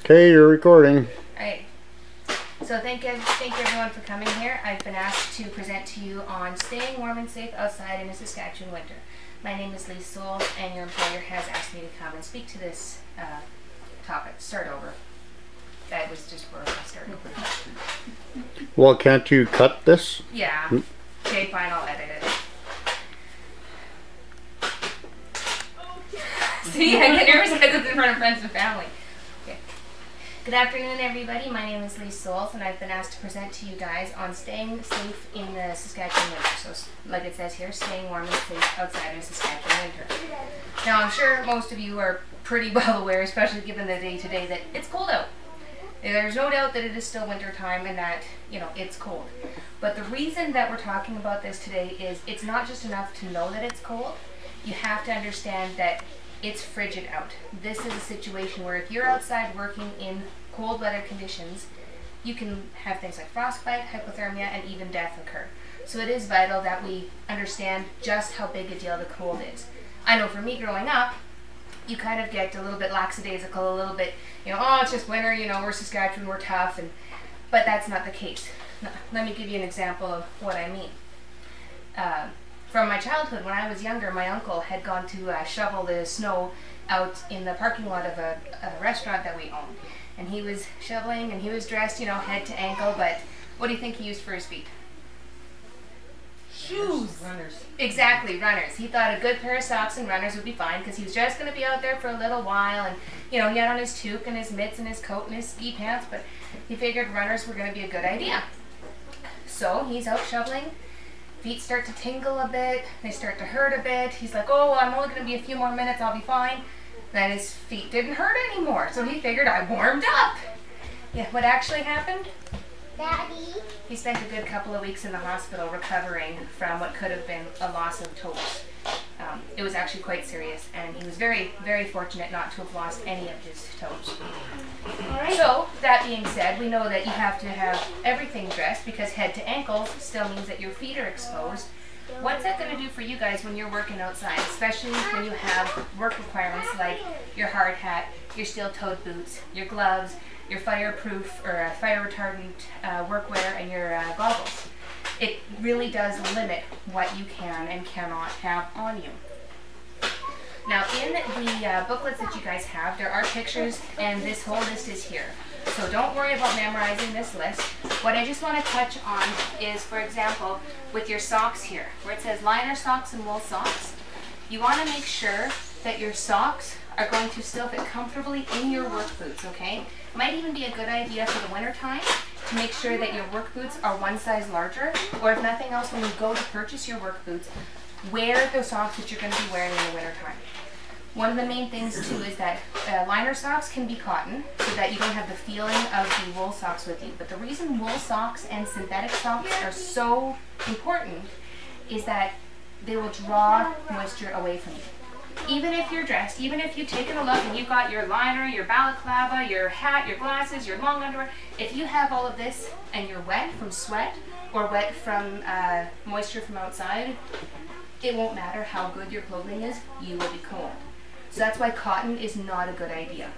Okay, you're recording. Alright, so thank you everyone for coming here. I've been asked to present to you on staying warm and safe outside in a Saskatchewan winter. My name is Lise Soul, and your employer has asked me to come and speak to this topic. Start over. That was just where I started. Well, can't you cut this? Yeah. Okay, fine, I'll edit it. See, I get nervous because it's in front of friends and family. Okay. Good afternoon, everybody. My name is Lise Soul, and I've been asked to present to you guys on staying safe in the Saskatchewan winter. So, like it says here, staying warm and safe outside in Saskatchewan winter. Now, I'm sure most of you are pretty well aware, especially given the day today, that it's cold out. There's no doubt that it is still winter time and that, you know, it's cold. But the reason that we're talking about this today is it's not just enough to know that it's cold. You have to understand that it's frigid out. This is a situation where if you're outside working in cold weather conditions, you can have things like frostbite, hypothermia, and even death occur. So it is vital that we understand just how big a deal the cold is. I know for me growing up, you kind of get a little bit lackadaisical, a little bit, you know, oh, it's just winter, you know, we're Saskatchewan, we're tough, but that's not the case. Let me give you an example of what I mean. From my childhood, when I was younger, my uncle had gone to shovel the snow out in the parking lot of a restaurant that we owned. And he was shoveling, and he was dressed, you know, head to ankle, but what do you think he used for his feet? Shoes. Runners. Exactly, runners. He thought a good pair of socks and runners would be fine because he was just going to be out there for a little while, and, you know, he had on his toque and his mitts and his coat and his ski pants, but he figured runners were going to be a good idea. So he's out shoveling. Feet start to tingle a bit, they start to hurt a bit. He's like, oh, well, I'm only going to be a few more minutes, I'll be fine. Then his feet didn't hurt anymore, so he figured I warmed up. Yeah, what actually happened? Daddy? He spent a good couple of weeks in the hospital recovering from what could have been a loss of toes. It was actually quite serious, and he was very, very fortunate not to have lost any of his toes. So, that being said, we know that you have to have everything dressed because head to ankle still means that your feet are exposed. What's that going to do for you guys when you're working outside, especially when you have work requirements like your hard hat, your steel-toed boots, your gloves, your fireproof or fire retardant workwear, and your goggles? It really does limit what you can and cannot have on you. Now, in the booklets that you guys have, there are pictures, and this whole list is here. So don't worry about memorizing this list. What I just want to touch on is, for example, with your socks here, where it says liner socks and wool socks, you want to make sure that your socks are going to still fit comfortably in your work boots, okay? It might even be a good idea for the winter time to make sure that your work boots are one size larger, or if nothing else, when you go to purchase your work boots, wear the socks that you're going to be wearing in the winter time. One of the main things too is that liner socks can be cotton, so that you don't have the feeling of the wool socks with you. But the reason wool socks and synthetic socks are so important is that they will draw moisture away from you. Even if you're dressed, even if you've taken a look and you've got your liner, your balaclava, your hat, your glasses, your long underwear, if you have all of this and you're wet from sweat or wet from moisture from outside, it won't matter how good your clothing is, you will be cold. So that's why cotton is not a good idea.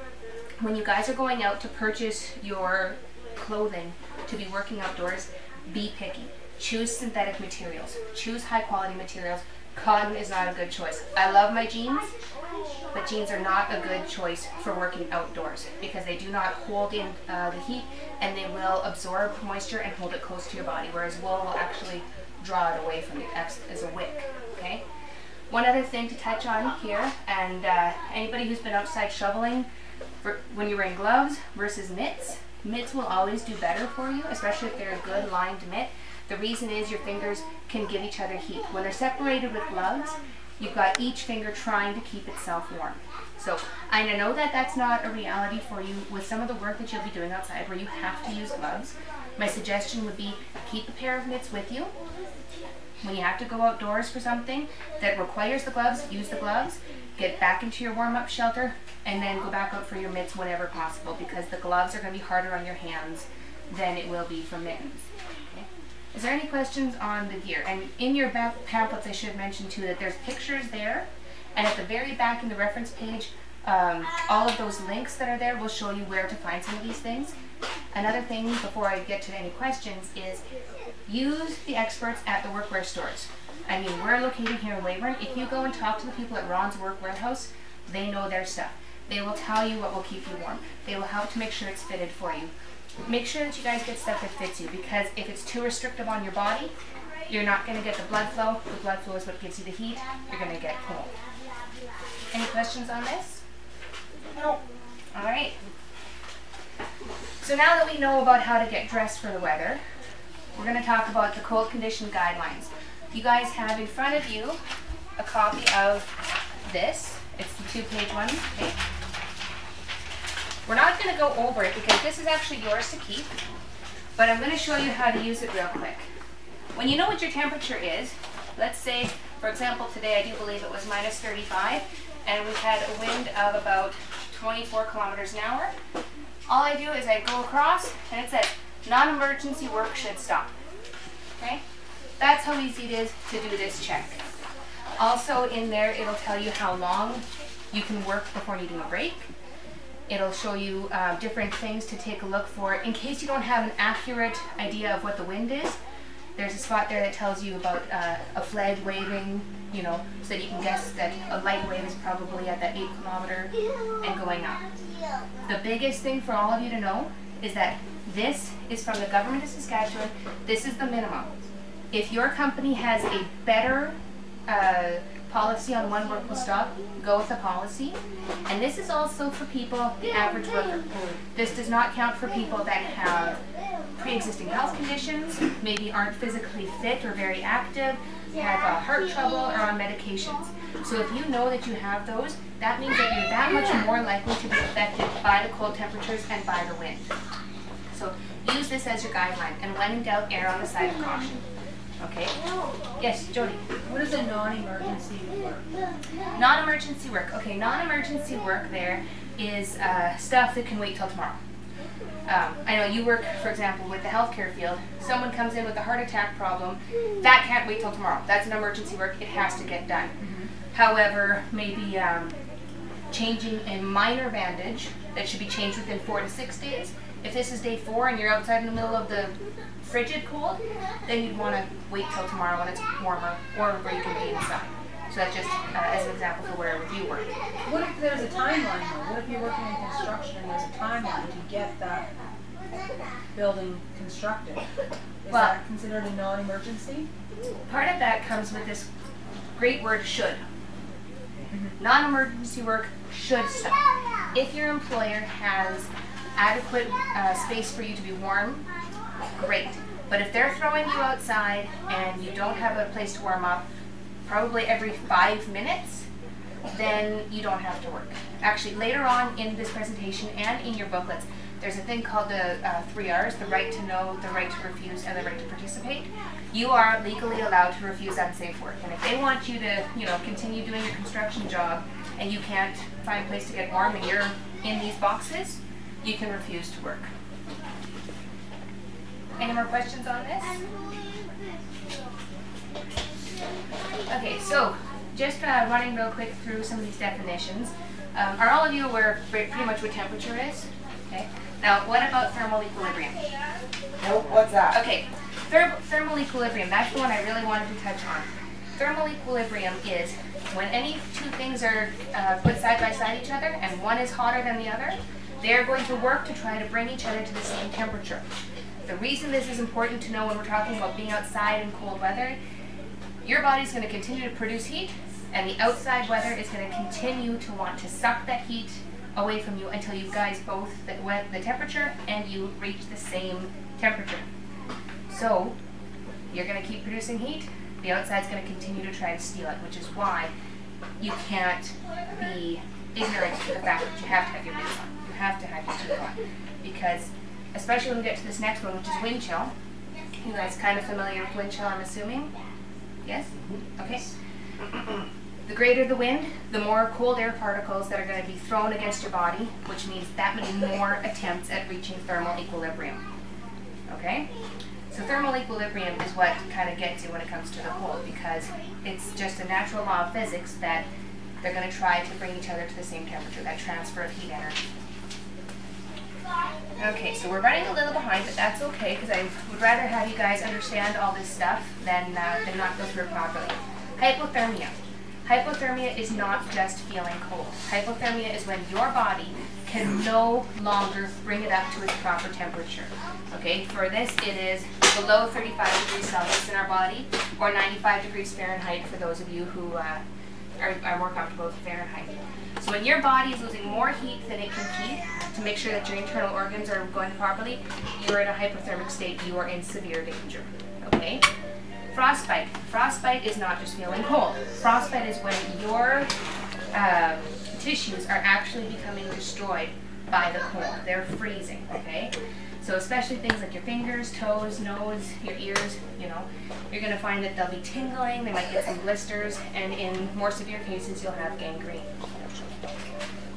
When you guys are going out to purchase your clothing to be working outdoors, be picky. Choose synthetic materials. Choose high quality materials. Cotton is not a good choice. I love my jeans, but jeans are not a good choice for working outdoors because they do not hold in the heat, and they will absorb moisture and hold it close to your body, whereas wool will actually draw it away from you as a wick, okay? One other thing to touch on here, and anybody who's been outside shoveling, when you're wearing gloves versus mitts, mitts will always do better for you, especially if they're a good lined mitt. The reason is your fingers can give each other heat. When they're separated with gloves, you've got each finger trying to keep itself warm. So I know that that's not a reality for you with some of the work that you'll be doing outside where you have to use gloves. My suggestion would be keep a pair of mitts with you. When you have to go outdoors for something that requires the gloves, use the gloves. Get back into your warm-up shelter, and then go back out for your mitts whenever possible, because the gloves are going to be harder on your hands than it will be for mittens. Okay? Is there any questions on the gear? And in your pamphlets, I should mention too that there's pictures there, and at the very back in the reference page all of those links that are there will show you where to find some of these things. Another thing, before I get to any questions, is use the experts at the workwear stores. I mean, we're located here in Weyburn. If you go and talk to the people at Ron's Workwear House, they know their stuff. They will tell you what will keep you warm. They will help to make sure it's fitted for you. Make sure that you guys get stuff that fits you, because if it's too restrictive on your body, you're not going to get the blood flow. The blood flow is what gives you the heat. You're going to get cold. Any questions on this? No. All right. So now that we know about how to get dressed for the weather, we're going to talk about the cold condition guidelines. You guys have in front of you a copy of this. It's the 2-page one. Okay. We're not going to go over it because this is actually yours to keep, but I'm going to show you how to use it real quick. When you know what your temperature is, let's say, for example, today I do believe it was minus 35, and we had a wind of about 24 kilometers an hour. All I do is I go across and it says non-emergency work should stop. Okay? That's how easy it is to do this check. Also in there it'll tell you how long you can work before needing a break. It'll show you different things to take a look for in case you don't have an accurate idea of what the wind is. There's a spot there that tells you about a flag waving, you know, so that you can guess that a light wave is probably at that 8 kilometer and going up. The biggest thing for all of you to know is that this is from the government of Saskatchewan. This is the minimum. If your company has a better policy on when work will stop, go with the policy. And this is also for people, the average worker. This does not count for people that have pre-existing health conditions, maybe aren't physically fit or very active, have heart trouble, or on medications. So if you know that you have those, that means that you're that much more likely to be affected by the cold temperatures and by the wind. So use this as your guideline, and when in doubt, err on the side of caution. Okay? Yes, Jody? What is a non-emergency work? Non-emergency work. Okay, non-emergency work there is stuff that can wait till tomorrow. I know you work, for example, with the healthcare field. Someone comes in with a heart attack problem. That can't wait till tomorrow. That's an emergency work. It has to get done. However, maybe changing a minor bandage that should be changed within 4 to 6 days. If this is day 4 and you're outside in the middle of the frigid cold, then you'd want to wait till tomorrow when it's warmer, or where you can be inside. So that's just as an example for wherever you work. What if there's a timeline though? What if you're working in construction and there's a timeline to get that building constructed? Is that considered a non-emergency? Part of that comes with this great word, should. Non-emergency work should stop. If your employer has adequate space for you to be warm, great. But if they're throwing you outside and you don't have a place to warm up, probably every 5 minutes, then you don't have to work. Actually, later on in this presentation and in your booklets, there's a thing called the 3 R's, the right to know, the right to refuse, and the right to participate. You are legally allowed to refuse unsafe work. And if they want you to, continue doing your construction job and you can't find a place to get warm and you're in these boxes, you can refuse to work. Any more questions on this? Okay, so just running real quick through some of these definitions. Are all of you aware pretty much what temperature is? Okay. Now, what about thermal equilibrium? Nope, what's that? Okay, thermal equilibrium, that's the one I really wanted to touch on. Thermal equilibrium is when any two things are put side by side each other and one is hotter than the other, they are going to work to try to bring each other to the same temperature. The reason this is important to know when we're talking about being outside in cold weather, your body's going to continue to produce heat, and the outside weather is going to continue to want to suck that heat away from you until you guys both, the temperature and you reach the same temperature. So, you're going to keep producing heat, the outside's going to continue to try to steal it, which is why you can't be ignorant to the fact that you have to have your mitts on. You have to have your teeth on. Because, especially when we get to this next one, which is wind chill, you guys kind of familiar with wind chill, I'm assuming? Yes? Okay. The greater the wind, the more cold air particles that are going to be thrown against your body, which means that many more attempts at reaching thermal equilibrium. Okay? So thermal equilibrium is what kind of gets you when it comes to the cold, because it's just a natural law of physics that they're going to try to bring each other to the same temperature, that transfer of heat energy. Okay, so we're running a little behind, but that's okay because I would rather have you guys understand all this stuff than not go through it properly. Hypothermia. Hypothermia is not just feeling cold. Hypothermia is when your body can no longer bring it up to its proper temperature. Okay, for this it is below 35 degrees Celsius in our body, or 95 degrees Fahrenheit for those of you who are more comfortable with Fahrenheit. So when your body is losing more heat than it can keep to make sure that your internal organs are going properly, you are in a hypothermic state, you are in severe danger. Okay? Frostbite. Frostbite is not just feeling cold. Frostbite is when your tissues are actually becoming destroyed by the cold. They're freezing, okay? So especially things like your fingers, toes, nose, your ears, you know, you're going to find that they'll be tingling, they might get some blisters, and in more severe cases you'll have gangrene.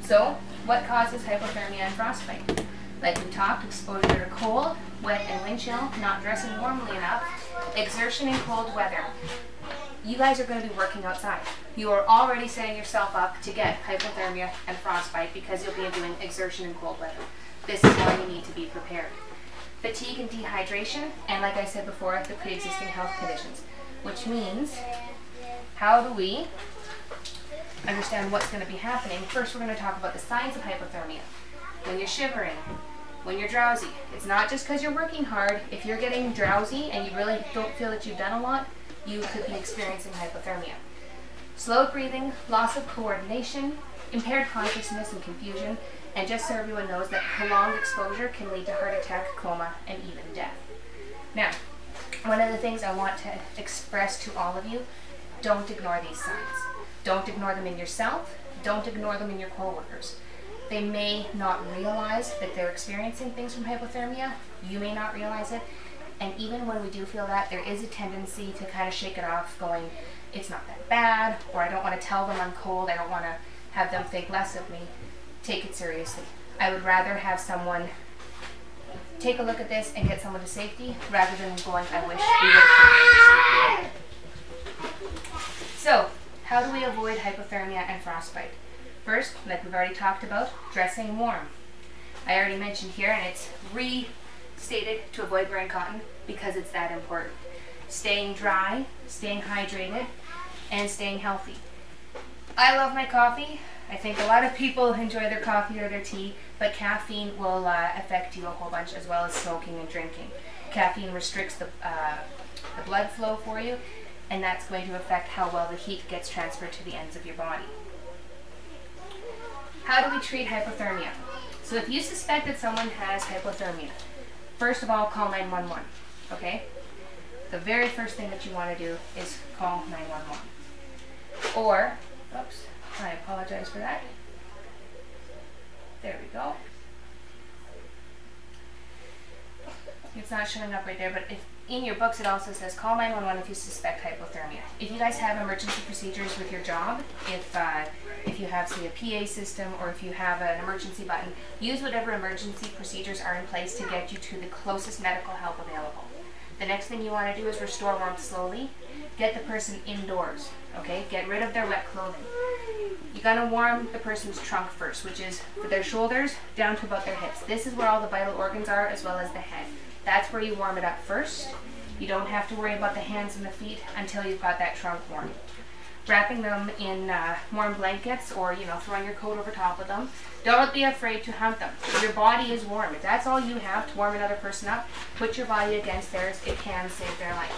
So, what causes hypothermia and frostbite? Like we talked, exposure to cold, wet and wind chill, not dressing warmly enough, exertion in cold weather. You guys are going to be working outside. You are already setting yourself up to get hypothermia and frostbite because you'll be doing exertion in cold weather. This is why you need to be prepared. Fatigue and dehydration, and like I said before, the pre-existing health conditions. Which means, how do we understand what's going to be happening? First, we're going to talk about the signs of hypothermia. When you're shivering, when you're drowsy. It's not just because you're working hard. If you're getting drowsy and you really don't feel that you've done a lot, you could be experiencing hypothermia. Slowed breathing, loss of coordination, impaired consciousness and confusion, and just so everyone knows that prolonged exposure can lead to heart attack, coma, and even death. Now, one of the things I want to express to all of you, don't ignore these signs. Don't ignore them in yourself. Don't ignore them in your coworkers. They may not realize that they're experiencing things from hypothermia. You may not realize it. And even when we do feel that, there is a tendency to kind of shake it off going, it's not that bad, or I don't want to tell them I'm cold, I don't want to have them think less of me. Take it seriously. I would rather have someone take a look at this and get someone to safety rather than going, I wish we would have taken safety. So, how do we avoid hypothermia and frostbite? First, like we've already talked about, dressing warm. I already mentioned here, and it's restated to avoid wearing cotton because it's that important. Staying dry, staying hydrated, and staying healthy. I love my coffee. I think a lot of people enjoy their coffee or their tea, but caffeine will affect you a whole bunch, as well as smoking and drinking. Caffeine restricts the blood flow for you, and that's going to affect how well the heat gets transferred to the ends of your body. How do we treat hypothermia? So if you suspect that someone has hypothermia, first of all, call 911, okay? The very first thing that you want to do is call 911. Or, oops, I apologize for that. There we go. It's not showing up right there, but if in your books it also says call 911 if you suspect hypothermia. If you guys have emergency procedures with your job, if you have, say, a PA system, or if you have an emergency button, use whatever emergency procedures are in place to get you to the closest medical help available. The next thing you want to do is restore warmth slowly. Get the person indoors, okay? Get rid of their wet clothing. You're going to warm the person's trunk first, which is their shoulders down to about their hips. This is where all the vital organs are, as well as the head. That's where you warm it up first. You don't have to worry about the hands and the feet until you've got that trunk warm. Wrapping them in warm blankets, or throwing your coat over top of them. Don't be afraid to hunt them. Your body is warm. If that's all you have to warm another person up, put your body against theirs. It can save their life.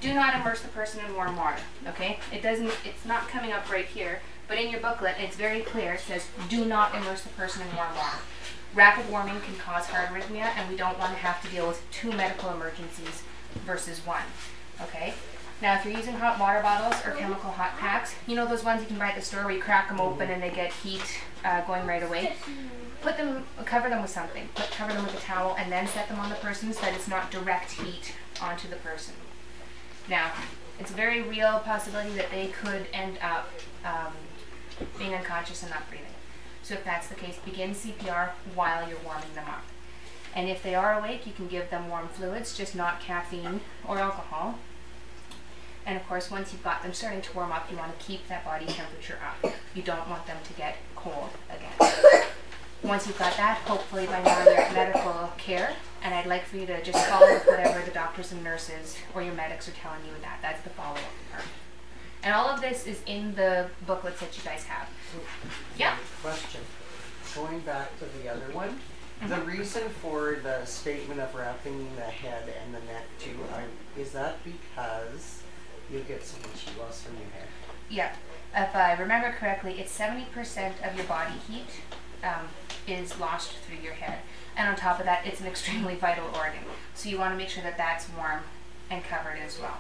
Do not immerse the person in warm water. Okay? It's not coming up right here, but in your booklet it's very clear. It says do not immerse the person in warm water. Rapid warming can cause heart arrhythmia, and we don't want to have to deal with 2 medical emergencies versus 1. Okay? Now, if you're using hot water bottles or chemical hot packs, you know those ones you can buy at the store where you crack them open and they get heat going right away? Cover them with something. Cover them with a towel and then set them on the person so that it's not direct heat onto the person. Now, it's a very real possibility that they could end up being unconscious and not breathing. So if that's the case, begin CPR while you're warming them up. And if they are awake, you can give them warm fluids, just not caffeine or alcohol. And of course, once you've got them starting to warm up, you want to keep that body temperature up. You don't want them to get cold again. Once you've got that, hopefully by now you're at medical care, and I'd like for you to just follow whatever the doctors and nurses or your medics are telling you that. That's the follow-up part. And all of this is in the booklets that you guys have. Yeah? Question. Going back to the other one, the reason for the statement of wrapping the head and the neck too, is that because you get so much loss from your head? Yeah. If I remember correctly, it's 70% of your body heat is lost through your head. And on top of that, it's an extremely vital organ. So you want to make sure that that's warm and covered as well.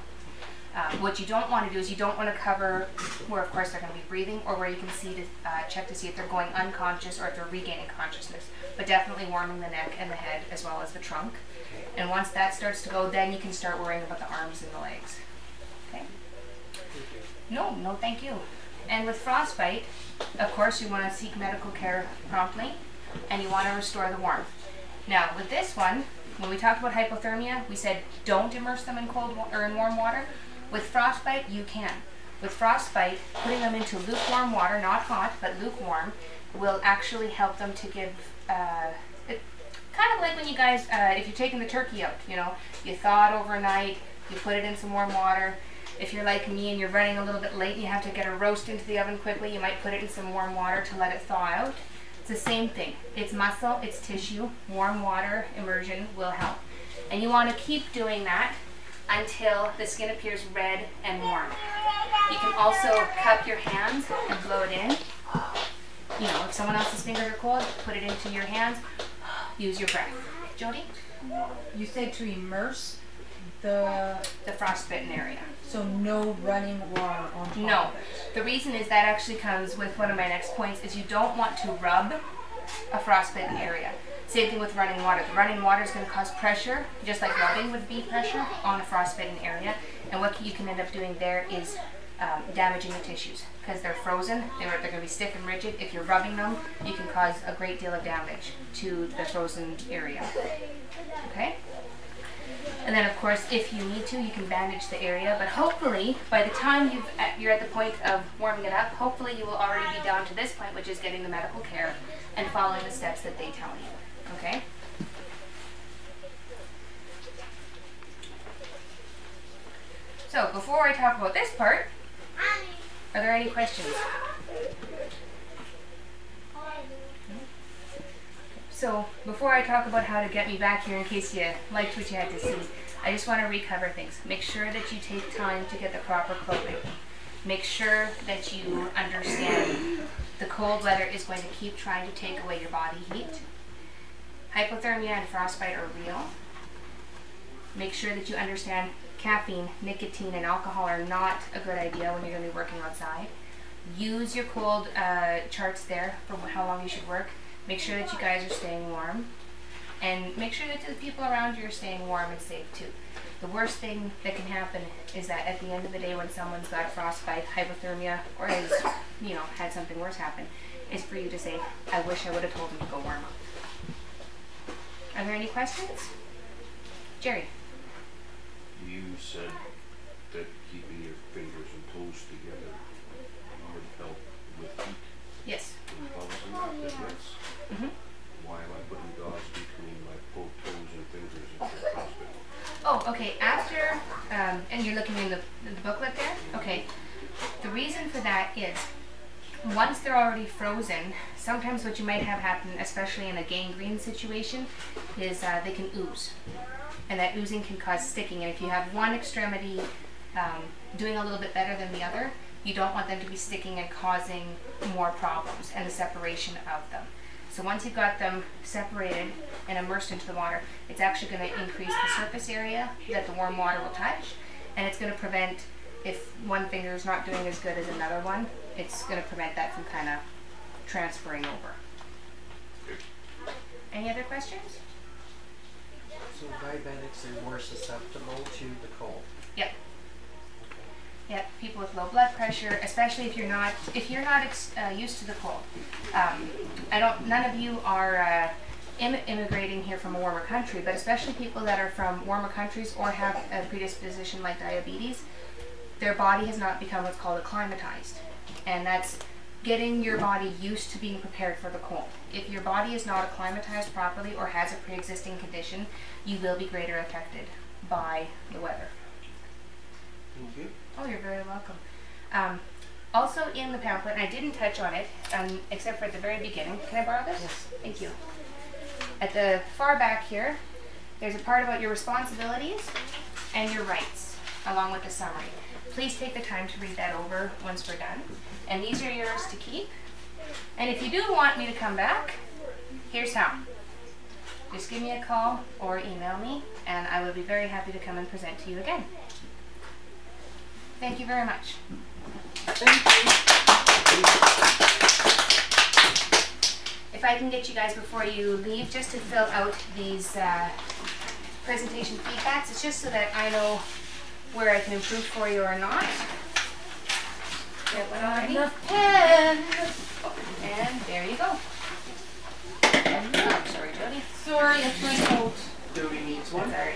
What you don't want to do is you don't want to cover where, of course, they're going to be breathing, or where you can see to check to see if they're going unconscious or if they're regaining consciousness. But definitely warming the neck and the head as well as the trunk. And once that starts to go, then you can start worrying about the arms and the legs. Okay? No, thank you. And with frostbite, of course, you want to seek medical care promptly, and you want to restore the warmth. Now, with this one, when we talked about hypothermia, we said don't immerse them in cold or in warm water. With frostbite, you can. With frostbite, putting them into lukewarm water, not hot, but lukewarm, will actually help them to give, kind of like when you guys, if you're taking the turkey out, you know, you thaw it overnight, you put it in some warm water. If you're like me and you're running a little bit late and you have to get a roast into the oven quickly, you might put it in some warm water to let it thaw out. It's the same thing. It's muscle, it's tissue. Warm water immersion will help. And you want to keep doing that until the skin appears red and warm. You can also cup your hands and blow it in. You know, if someone else's fingers are cold, put it into your hands. Use your breath. Jody? You said to immerse the frostbitten area. So no running water on top No. of it. The reason is that actually comes with one of my next points is you don't want to rub a frostbitten area. Same thing with running water. The running water is going to cause pressure, just like rubbing would be pressure on a frostbitten area. And what you can end up doing there is damaging the tissues because they're frozen. They're going to be stiff and rigid. If you're rubbing them, you can cause a great deal of damage to the frozen area. Okay? And then, of course, if you need to, you can bandage the area. But hopefully, by the time you're at the point of warming it up, hopefully you will already be down to this point, which is getting the medical care and following the steps that they tell you. Okay? So, before I talk about this part, are there any questions? So, before I talk about how to get me back here in case you liked what you had to see, I just want to recover things. Make sure that you take time to get the proper clothing. Make sure that you understand the cold weather is going to keep trying to take away your body heat. Hypothermia and frostbite are real. Make sure that you understand caffeine, nicotine, and alcohol are not a good idea when you're going to be working outside. Use your cold charts there for how long you should work. Make sure that you guys are staying warm. And make sure that the people around you are staying warm and safe too. The worst thing that can happen is that at the end of the day when someone's got frostbite, hypothermia, or has, you know, had something worse happen, is for you to say, I wish I would have told him to go warm up. Are there any questions? Jerry? You said that keeping your fingers and toes together would help with heat. Yes. Mm-hmm. Why am I putting gauze between my toes and fingers if they're frostbitten? Oh, okay. After, and you're looking in the booklet there? Okay. The reason for that is, once they're already frozen, sometimes what you might have happen, especially in a gangrene situation, is they can ooze. And that oozing can cause sticking. And if you have one extremity doing a little bit better than the other, you don't want them to be sticking and causing more problems and the separation of them. So once you've got them separated and immersed into the water, it's actually going to increase the surface area that the warm water will touch, and it's going to prevent, if one finger is not doing as good as another one, it's going to prevent that from kind of transferring over. Any other questions? So diabetics are more susceptible to the cold. Yep. Yeah, people with low blood pressure, especially if you're not used to the cold. None of you are immigrating here from a warmer country, but especially people that are from warmer countries or have a predisposition like diabetes, their body has not become what's called acclimatized. And that's getting your body used to being prepared for the cold. If your body is not acclimatized properly or has a pre-existing condition, you will be greater affected by the weather. Thank you. Oh, you're very welcome. Also in the pamphlet, and I didn't touch on it, except for at the very beginning. Can I borrow this? Yes. Thank you. At the far back here, there's a part about your responsibilities and your rights, along with the summary. Please take the time to read that over once we're done. And these are yours to keep. And if you do want me to come back, here's how. Just give me a call or email me, and I would be very happy to come and present to you again. Thank you very much. If I can get you guys before you leave just to fill out these presentation feedbacks, it's just so that I know where I can improve for you or not. Get one already. Pen. And there you go. Oh, sorry, Jody. Sorry, it's my coat. Jody needs one. Sorry.